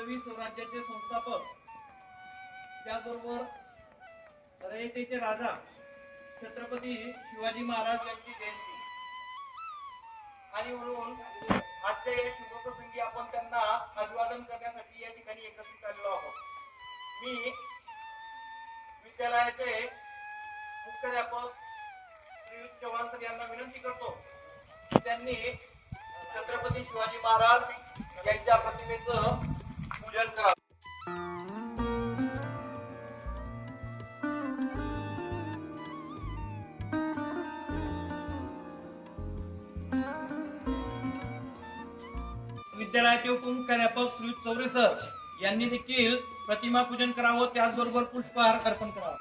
पल्लवी स्वराज्याचे संस्थापक, त्याचबरोबर रयतेचे राजा छत्रपती शिवाजी महाराज यांची जयंती आणि म्हणून आजच्या या शुभप्रसंगी आपण त्यांना अभिवादन करण्यासाठी या ठिकाणी एकत्रित आलेलो आहोत. मी विद्यालयाचे मुख्याध्यापक श्री चव्हाण सर यांना विनंती करतो की त्यांनी छत्रपती शिवाजी महाराज यांच्या प्रतिमेचं पूजन करावं. विद्यालयाचे उपमुख्याध्यापक श्री चौरे सर यांनी देखील प्रतिमा पूजन करावं, त्याचबरोबर पुष्पहार अर्पण करावा.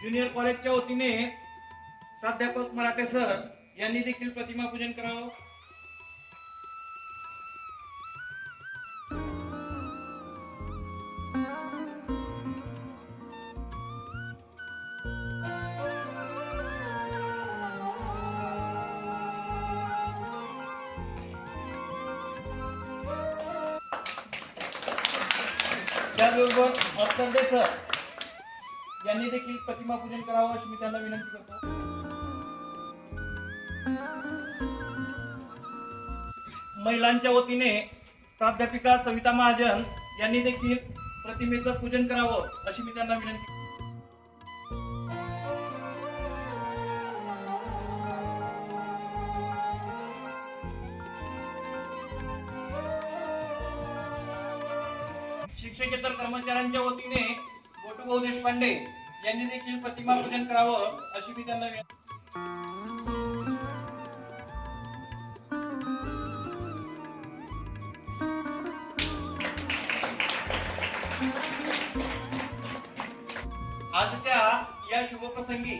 ज्युनियर कॉलेजच्या वतीने प्राध्यापक मराठे सर यांनी देखील प्रतिमा पूजन करावं. त्याचबरोबर अत्तरदे सर यांनी देखील प्रतिमा पूजन करावं अशी मी त्यांना विनंती करतो. महिलांच्या वतीने प्राध्यापिका सविता महाजन यांनी देखील प्रतिमेचं पूजन करावं अशी मी त्यांना विनंती करतो. शिक्षकेतर कर्मचाऱ्यांच्या वतीने गोटूभाऊ देशपांडे यांनी देखील प्रतिमा पूजन करावं अशी मी त्यांना विनंती. आजच्या या शुभप्रसंगी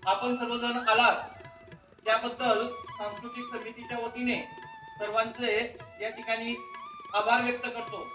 आपण सर्वजण आलात त्याबद्दल सांस्कृतिक समितीच्या वतीने सर्वांचे या ठिकाणी आभार व्यक्त करतो.